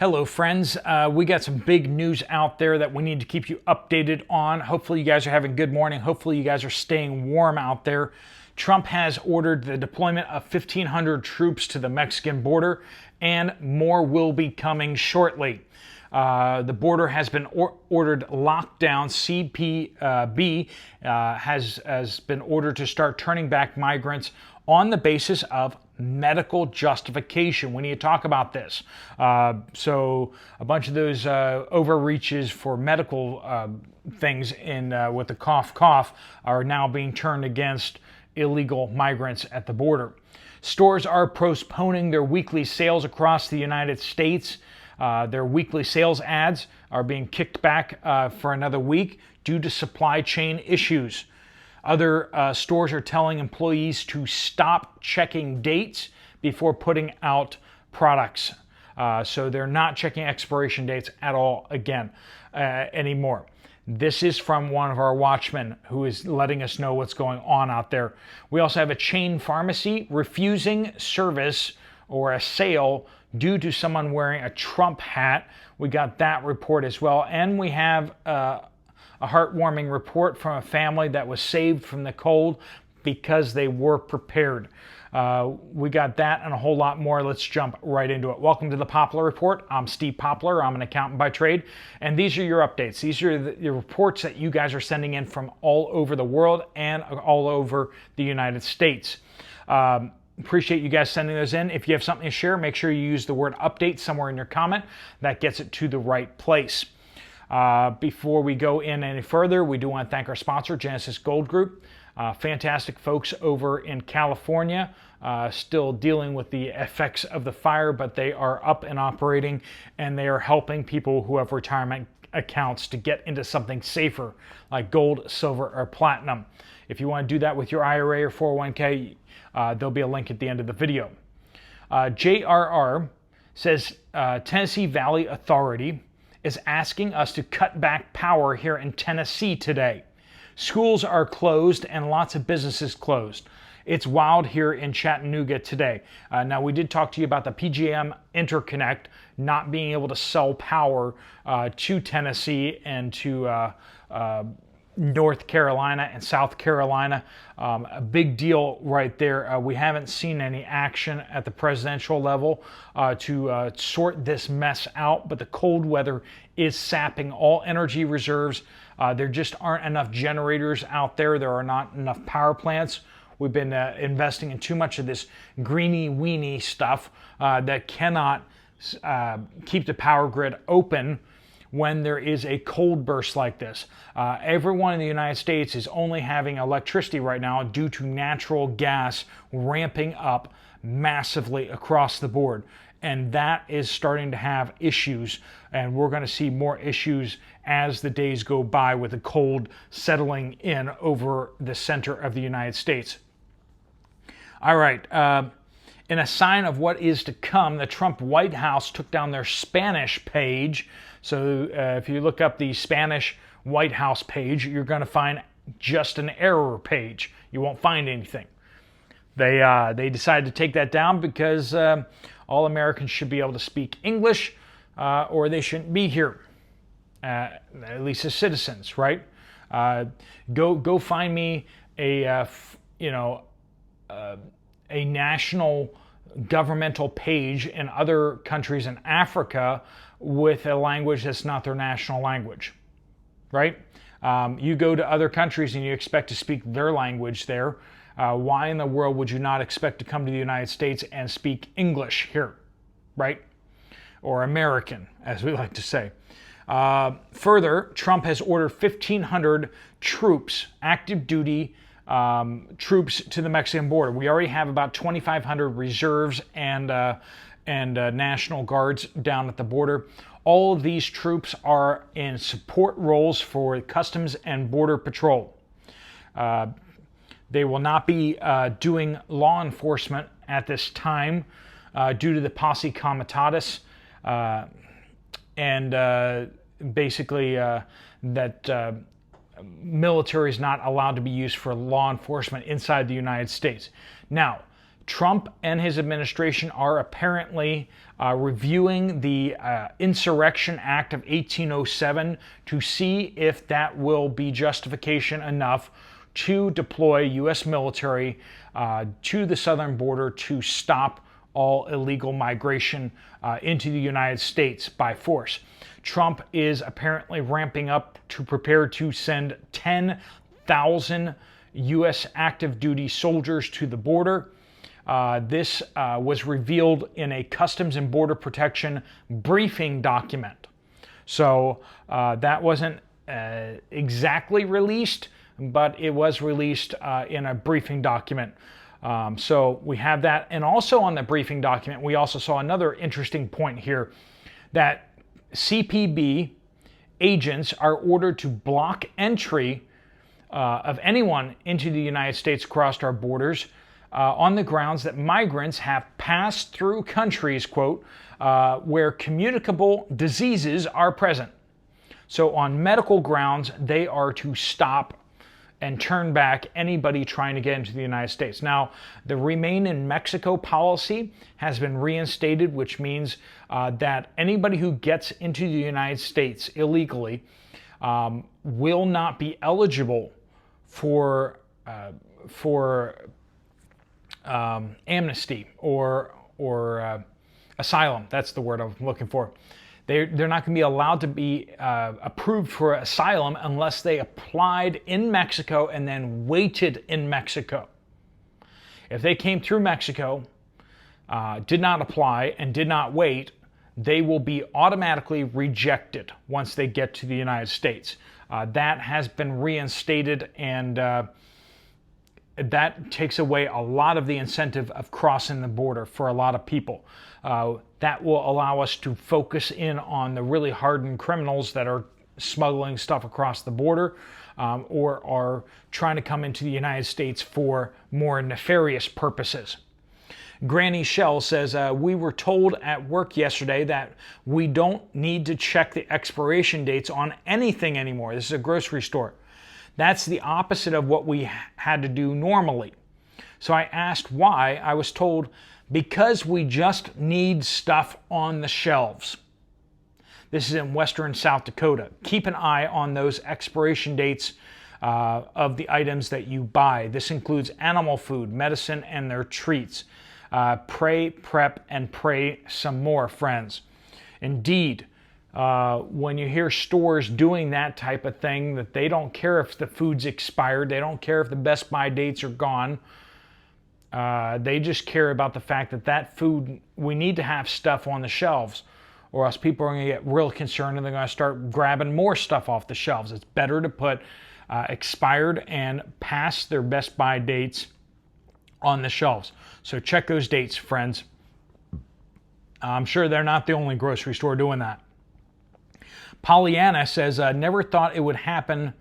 Hello, friends. We got some big news out there that we need to keep you updated on. Hopefully you guys are having a good morning. Hopefully you guys are staying warm out there. Trump has ordered the deployment of 1,500 troops to the Mexican border, and more will be coming shortly. The border has been ordered locked down. CBDC has been ordered to start turning back migrants on the basis of medical justification. We need to talk about this. So a bunch of those overreaches for medical things with the cough are now being turned against illegal migrants at the border. Stores are postponing their weekly sales across the United States. Their weekly sales ads are being kicked back for another week due to supply chain issues. Other stores are telling employees to stop checking dates before putting out products. So they're not checking expiration dates at all anymore. This is from one of our watchmen who is letting us know what's going on out there. We also have a chain pharmacy refusing service or a sale due to someone wearing a Trump hat. We got that report as well. And we have a heartwarming report from a family that was saved from the cold because they were prepared. We got that and a whole lot more. Let's jump right into it. Welcome to the Poplar Report. I'm Steve Poplar. I'm an accountant by trade. And these are your updates. These are the reports that you guys are sending in from all over the world and all over the United States. Appreciate you guys sending those in. If you have something to share, make sure you use the word update somewhere in your comment. That gets it to the right place. Before we go in any further, we do want to thank our sponsor, Genesis Gold Group. Fantastic folks over in California, still dealing with the effects of the fire, but they are up and operating, and they are helping people who have retirement accounts to get into something safer like gold, silver, or platinum. If you want to do that with your IRA or 401k, there'll be a link at the end of the video. JRR says Tennessee Valley Authority is asking us to cut back power here in Tennessee today. Schools are closed and lots of businesses closed. It's wild here in Chattanooga today. Now, we did talk to you about the PJM interconnect not being able to sell power to Tennessee and to North Carolina and South Carolina. A big deal right there. We haven't seen any action at the presidential level to sort this mess out, but the cold weather is sapping all energy reserves. There just aren't enough generators out there. There are not enough power plants. We've been investing in too much of this greeny weeny stuff that cannot keep the power grid open when there is a cold burst like this. Everyone in the United States is only having electricity right now due to natural gas ramping up massively across the board. And that is starting to have issues, and we're going to see more issues as the days go by with the cold settling in over the center of the United States. All right, in a sign of what is to come, the Trump White House took down their Spanish page. So if you look up the Spanish White House page, you're going to find just an error page. You won't find anything. They decided to take that down because all Americans should be able to speak English, or they shouldn't be here, at least as citizens, right? Go find me a national governmental page in other countries in Africa with a language that's not their national language, right? You go to other countries and you expect to speak their language there. Why in the world would you not expect to come to the United States and speak English here, right? Or American, as we like to say. Further, Trump has ordered 1,500 troops, active duty troops to the Mexican border. We already have about 2,500 reserves and National Guards down at the border. All of these troops are in support roles for Customs and Border Patrol. They will not be doing law enforcement at this time due to the posse comitatus and basically that military is not allowed to be used for law enforcement inside the United States. Now, Trump and his administration are apparently reviewing the Insurrection Act of 1807 to see if that will be justification enough to deploy U.S. military to the southern border to stop all illegal migration into the United States by force. Trump is apparently ramping up to prepare to send 10,000 U.S. active duty soldiers to the border. This was revealed in a Customs and Border Protection briefing document. So that wasn't exactly released, but it was released in a briefing document. So we have that. And also on the briefing document, we also saw another interesting point here, that CPB agents are ordered to block entry of anyone into the United States across our borders on the grounds that migrants have passed through countries, quote, where communicable diseases are present. So on medical grounds, they are to stop and turn back anybody trying to get into the United States. Now, the Remain in Mexico policy has been reinstated, which means that anybody who gets into the United States illegally will not be eligible for amnesty or asylum. That's the word I'm looking for. They're not going to be allowed to be approved for asylum unless they applied in Mexico and then waited in Mexico. If they came through Mexico, did not apply, and did not wait, they will be automatically rejected once they get to the United States. That has been reinstated, and that takes away a lot of the incentive of crossing the border for a lot of people. That will allow us to focus in on the really hardened criminals that are smuggling stuff across the border or are trying to come into the United States for more nefarious purposes. Granny Shell says, we were told at work yesterday that we don't need to check the expiration dates on anything anymore. This is a grocery store. That's the opposite of what we had to do normally. So I asked why. I was told, because we just need stuff on the shelves. This is in western South Dakota. Keep an eye on those expiration dates of the items that you buy. This includes animal food, medicine, and their treats. Pray, prep, and pray some more, friends. Indeed, when you hear stores doing that type of thing, that they don't care if the food's expired, they don't care if the Best By dates are gone, they just care about the fact that that food, we need to have stuff on the shelves, or else people are going to get real concerned and they're going to start grabbing more stuff off the shelves. It's better to put expired and past their Best By dates on the shelves. So check those dates, friends. I'm sure they're not the only grocery store doing that. Pollyanna says, never thought it would happen.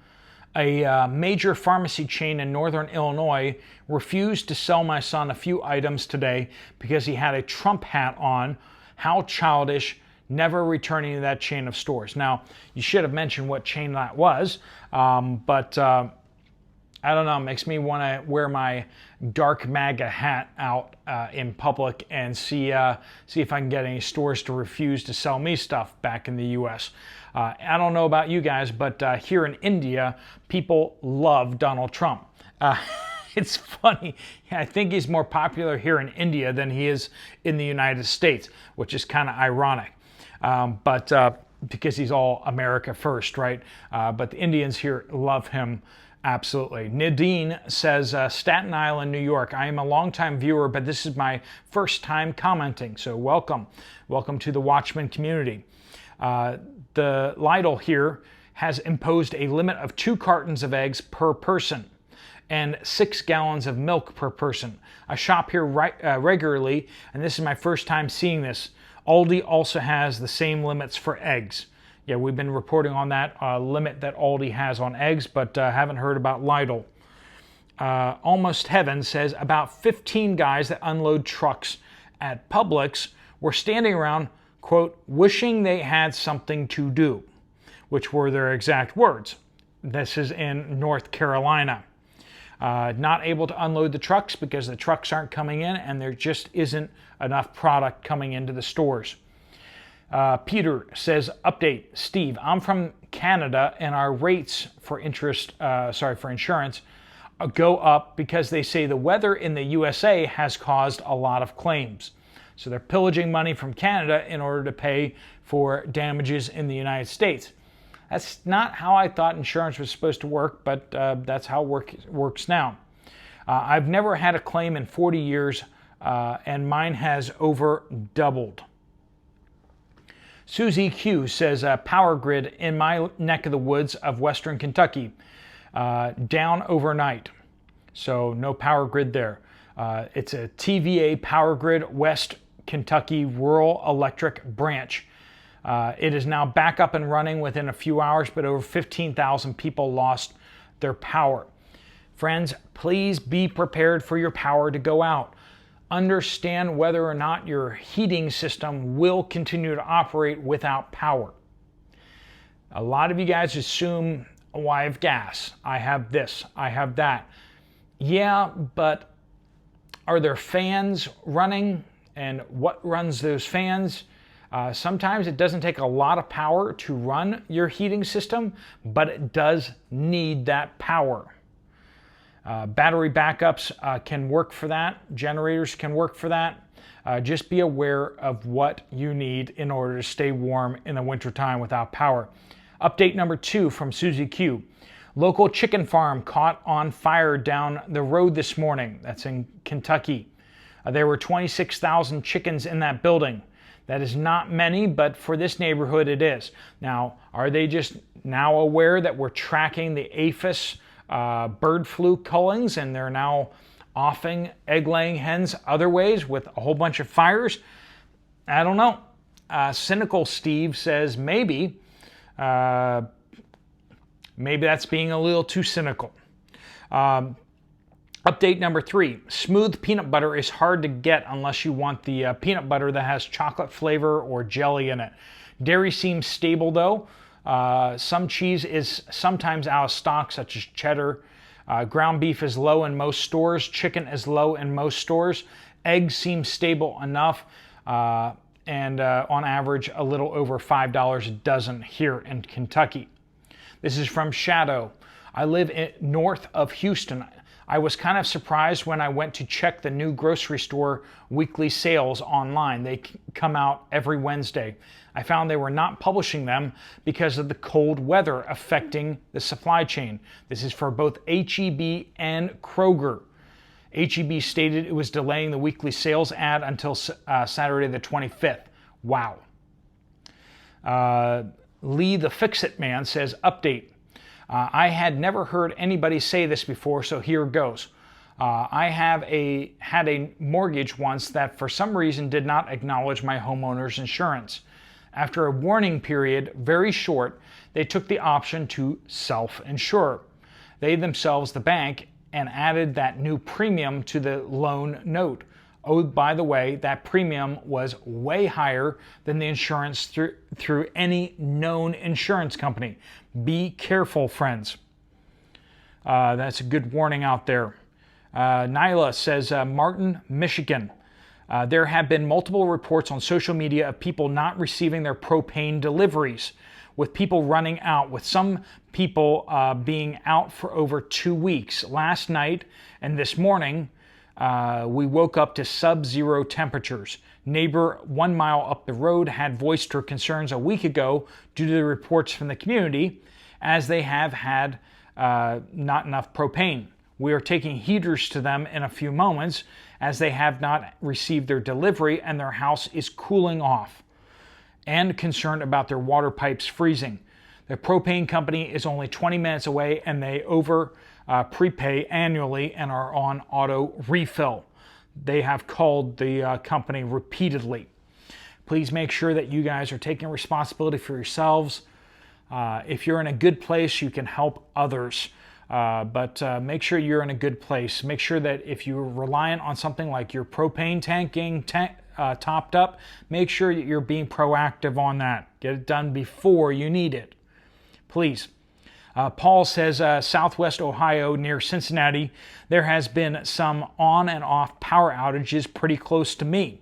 A major pharmacy chain in northern Illinois refused to sell my son a few items today because he had a Trump hat on. How childish, never returning to that chain of stores. Now, you should have mentioned what chain that was, but I don't know, it makes me want to wear my dark MAGA hat out in public and see if I can get any stores to refuse to sell me stuff back in the U.S. I don't know about you guys, but here in India, people love Donald Trump. It's funny. I think he's more popular here in India than he is in the United States, which is kind of ironic. But because he's all America first, right? But the Indians here love him. Absolutely. Nadine says, Staten Island, New York. I am a longtime viewer, but this is my first time commenting. So welcome. Welcome to the Watchman community. The Lidl here has imposed a limit of 2 cartons of eggs per person and 6 gallons of milk per person. I shop here regularly, and this is my first time seeing this. Aldi also has the same limits for eggs. Yeah, we've been reporting on that limit that Aldi has on eggs, but haven't heard about Lidl. Almost Heaven says, about 15 guys that unload trucks at Publix were standing around, quote, wishing they had something to do, which were their exact words. This is in North Carolina. Not able to unload the trucks because the trucks aren't coming in and there just isn't enough product coming into the stores. Peter says, update, Steve, I'm from Canada and our rates for insurance go up because they say the weather in the USA has caused a lot of claims. So they're pillaging money from Canada in order to pay for damages in the United States. That's not how I thought insurance was supposed to work, but that's how it works now. I've never had a claim in 40 years, and mine has over doubled. Susie Q says, power grid in my neck of the woods of western Kentucky, down overnight. So no power grid there. It's a TVA power grid, West Kentucky Rural Electric Branch. It is now back up and running within a few hours, but over 15,000 people lost their power. Friends, please be prepared for your power to go out. Understand whether or not your heating system will continue to operate without power. A lot of you guys assume, oh, I have gas, I have this, I have that. Yeah, but are there fans running? And what runs those fans? Sometimes it doesn't take a lot of power to run your heating system, but it does need that power. Battery backups can work for that. Generators can work for that. Just be aware of what you need in order to stay warm in the wintertime without power. Update number 2 from Susie Q. Local chicken farm caught on fire down the road this morning. That's in Kentucky. There were 26,000 chickens in that building. That is not many, but for this neighborhood it is. Now, are they just now aware that we're tracking the aphis bird flu cullings and they're now offing egg-laying hens other ways with a whole bunch of fires? I don't know. Cynical Steve says maybe. Maybe that's being a little too cynical. Update number 3. Smooth peanut butter is hard to get unless you want the peanut butter that has chocolate flavor or jelly in it. Dairy seems stable though. Some cheese is sometimes out of stock, such as cheddar. Ground beef is low in most stores. Chicken is low in most stores. Eggs seem stable enough, and on average a little over $5 a dozen here in Kentucky. This is from Shadow. I live north of Houston. I was kind of surprised when I went to check the new grocery store weekly sales online. They come out every Wednesday. I found they were not publishing them because of the cold weather affecting the supply chain. This is for both HEB and Kroger. HEB stated it was delaying the weekly sales ad until Saturday the 25th. Wow. Lee the Fix-It Man says, update. I had never heard anybody say this before, so here goes. I had a mortgage once that for some reason did not acknowledge my homeowner's insurance. After a warning period, very short, they took the option to self-insure. They themselves, the bank, and added that new premium to the loan note. Oh, by the way, that premium was way higher than the insurance through any known insurance company. Be careful, friends. That's a good warning out there. Nyla says, Martin, Michigan. There have been multiple reports on social media of people not receiving their propane deliveries, with people running out, with some people being out for over 2 weeks. Last night and this morning, we woke up to sub-zero temperatures. Neighbor 1 mile up the road had voiced her concerns a week ago due to the reports from the community, as they have had not enough propane. We are taking heaters to them in a few moments, as they have not received their delivery and their house is cooling off, and concerned about their water pipes freezing. The propane company is only 20 minutes away, and they prepay annually and are on auto refill. They have called the company repeatedly. Please make sure that you guys are taking responsibility for yourselves. If you're in a good place, you can help others. But make sure you're in a good place. Make sure that if you're reliant on something like your propane tanking topped up, make sure that you're being proactive on that. Get it done before you need it. Please. Paul says, Southwest Ohio near Cincinnati, there has been some on and off power outages pretty close to me.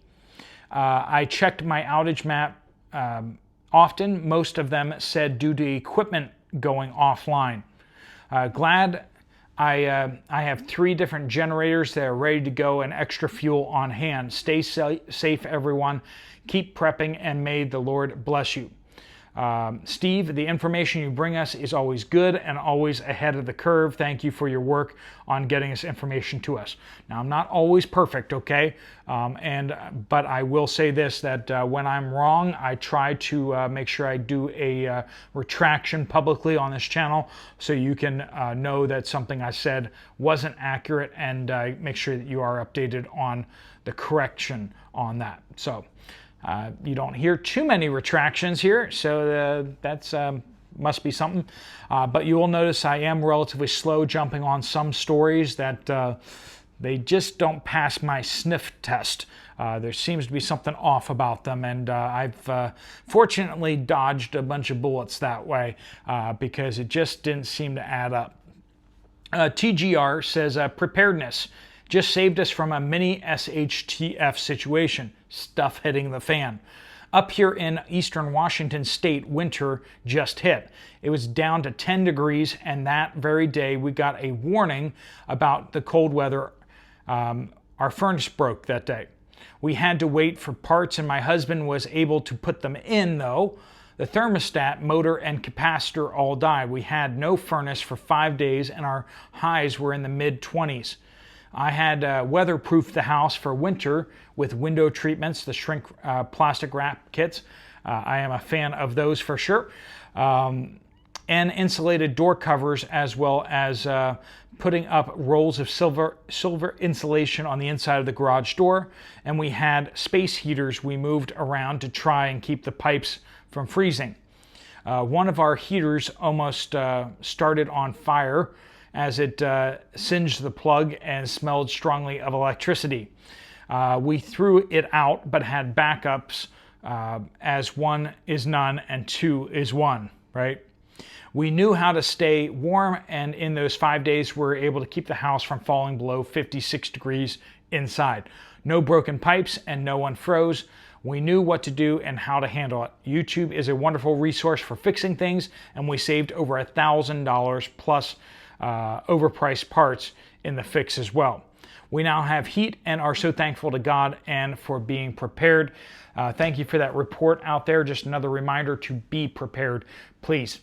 I checked my outage map often. Most of them said due to equipment going offline. Glad I have 3 different generators that are ready to go and extra fuel on hand. Stay safe, everyone. Keep prepping, and may the Lord bless you. Steve, the information you bring us is always good and always ahead of the curve. Thank you for your work on getting this information to us. Now, I'm not always perfect, okay? But I will say this, that when I'm wrong, I try to make sure I do a retraction publicly on this channel so you can know that something I said wasn't accurate, and make sure that you are updated on the correction on that. So you don't hear too many retractions here, so that's must be something. But you will notice I am relatively slow jumping on some stories that they just don't pass my sniff test. There seems to be something off about them, and I've fortunately dodged a bunch of bullets that way because it just didn't seem to add up. TGR says, preparedness just saved us from a mini SHTF situation. Stuff hitting the fan. Up here in eastern Washington state, winter just hit. It was down to 10 degrees, and that very day we got a warning about the cold weather. Our furnace broke that day. We had to wait for parts, and my husband was able to put them in, though. The thermostat, motor, and capacitor all died. We had no furnace for 5 days, and our highs were in the mid-20s. I had weatherproofed the house for winter with window treatments, the shrink plastic wrap kits. I am a fan of those for sure. And insulated door covers, as well as putting up rolls of silver insulation on the inside of the garage door. And we had space heaters we moved around to try and keep the pipes from freezing. One of our heaters almost started on fire as it singed the plug and smelled strongly of electricity. We threw it out, but had backups as 1 is none and 2 is 1, right? We knew how to stay warm, and in those 5 days we were able to keep the house from falling below 56 degrees inside. No broken pipes and no one froze. We knew what to do and how to handle it. YouTube is a wonderful resource for fixing things, and we saved over $1,000 plus overpriced parts in the fix as well. We now have heat and are so thankful to God and for being prepared. Thank you for that report out there. Just another reminder to be prepared, please.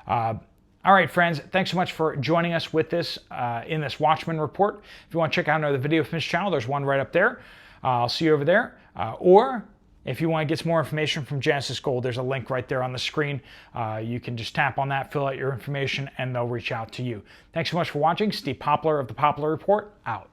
All right, friends, thanks so much for joining us with this in this Watchman report. If you want to check out another video from this channel, there's one right up there. I'll see you over there. Or if you want to get some more information from Genesis Gold, there's a link right there on the screen. You can just tap on that, fill out your information, and they'll reach out to you. Thanks so much for watching. Steve Poplar of the Poplar Report, out.